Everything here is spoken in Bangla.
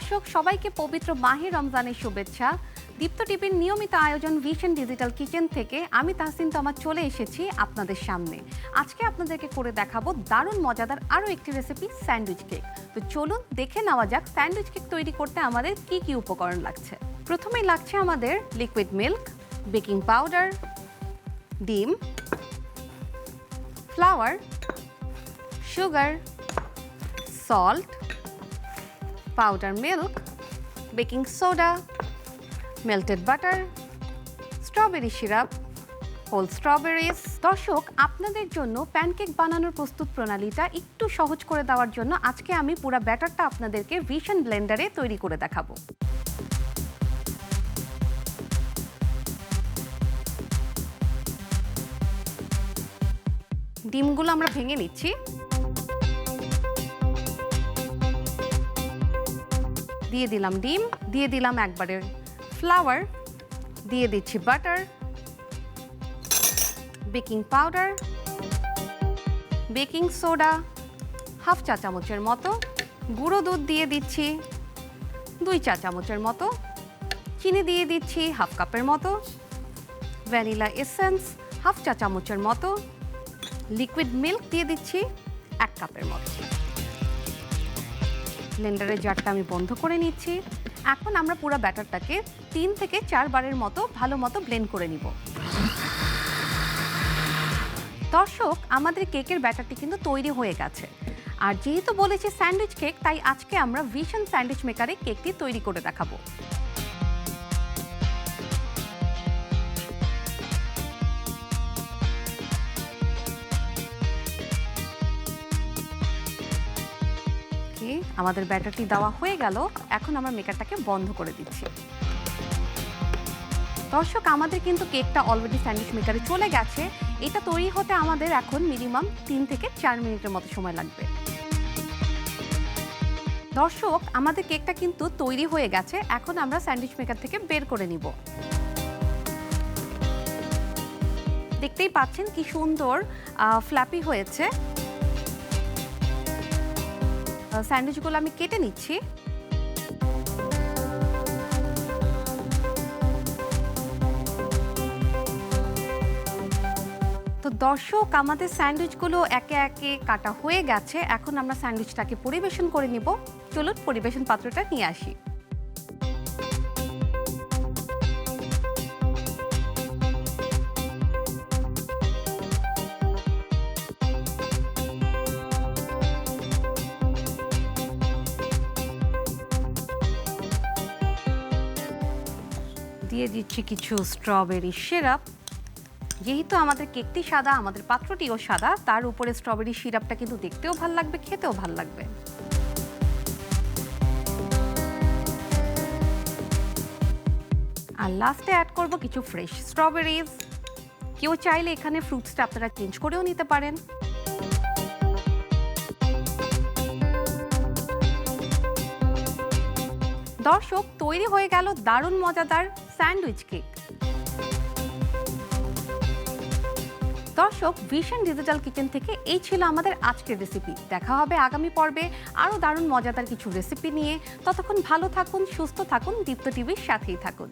দর্শক সবাইকে পবিত্র মাহে রমজানের শুভেচ্ছা। দীপ্ত টিভির নিয়মিত আয়োজন ভিশন ডিজিটাল কিচেন থেকে আমি তাহসিন তমা চলে এসেছি আপনাদের সামনে। আজকে আপনাদেরকে করে দেখাবো দারুণ মজাদার আরও একটি রেসিপি, স্যান্ডউইচ কেক। তো চলুন দেখে নেওয়া যাক স্যান্ডউইচ কেক তৈরি করতে আমাদের কি কি উপকরণ লাগছে। প্রথমেই লাগছে আমাদের লিকুইড মিল্ক, বেকিং পাউডার, ডিম, flour, sugar, salt, powder milk, baking soda, melted butter, strawberry syrup, whole strawberries. দর্শক, আপনাদের জন্য প্যানকেক বানানোর প্রস্তুত প্রণালীটা একটু সহজ করে দেওয়ার জন্য আজকে আমি পুরো ব্যাটারটা আপনাদেরকে ভিশন ব্লেন্ডারে তৈরি করে দেখাবো। ডিমগুলো আমরা ভেঙে নিচ্ছি। দিয়ে দিলাম ডিম, দিয়ে দিলাম একবারে ফ্লাওয়ার, দিয়ে দিচ্ছি butter, baking powder, baking soda half চা চামচের মতো, গুঁড়ো দুধ দিয়ে দিচ্ছি 2 চা চামচের মতো, চিনি দিয়ে দিচ্ছি হাফ কাপের মতো, ভ্যানিলা এসেন্স হাফ চা চামচের মতো, লিকুইড মিল্ক দিয়ে দিচ্ছি 1 কাপের মতো। ব্লেন্ডারের জারটা আমি বন্ধ করে নিচ্ছি। এখন আমরা পুরো ব্যাটারটাকে 3 থেকে 4 বারের মতো ভালো মতো ব্লেন্ড করে নিব। দর্শক, আমাদের কেকের ব্যাটারটি কিন্তু তৈরি হয়ে গেছে। আর যেহেতু বলেছি স্যান্ডউইচ কেক, তাই আজকে আমরা ভিশন স্যান্ডউইচ মেকারে কেকটি তৈরি করে দেখাবো। আমাদের ব্যাটারটি দেওয়া হয়ে গেল। এখন আমরা মেকারটাকে বন্ধ করে দিচ্ছি। দর্শক, আমাদের কিন্তু কেকটা অলরেডি স্যান্ডউইচ মেকারে চলে গেছে। এটা তৈরি হতে আমাদের এখন মিনিমাম 3 থেকে 4 মিনিটের মতো সময় লাগবে। দর্শক, আমাদের কেকটা কিন্তু তৈরি হয়ে গেছে। এখন আমরা স্যান্ডউইচ মেকার থেকে বের করে নিব। দেখতেই পাচ্ছেন কি সুন্দর ফ্ল্যাপি হয়েছে। স্যান্ডউইচগুলো আমি কেটে নিচ্ছি। তো দর্শক, আমাদের স্যান্ডউইচগুলো একে একে কাটা হয়ে গেছে। এখন আমরা স্যান্ডউইচটাকে পরিবেশন করে নিব। চলুন পরিবেশন পাত্রটা নিয়ে আসি। দিয়ে দিচ্ছি কিছু স্ট্রবেরি সিরাপ। যেহেতু আমাদের কেকটি সাদা, আমাদের পাত্রটিও সাদা, তার উপরে স্ট্রবেরি সিরাপটা কিন্তু দেখতেও ভাল লাগবে, খেতেও ভাল লাগবে। আর লাস্টে অ্যাড করব কিছু ফ্রেশ স্ট্রবেরিজ। কেউ চাইলে এখানে ফ্রুটসটা আপনারা চেঞ্জ করেও নিতে পারেন। দর্শক, তৈরি হয়ে গেল দারুণ মজাদার স্যান্ডউইচ কেক। দর্শক, ভিশন ডিজিটাল কিচেন থেকে এই ছিল আমাদের আজকের রেসিপি। দেখা হবে আগামী পর্বে আরও দারুণ মজাদার কিছু রেসিপি নিয়ে। ততক্ষণ ভালো থাকুন, সুস্থ থাকুন, দীপ্ত টিভির সাথেই থাকুন।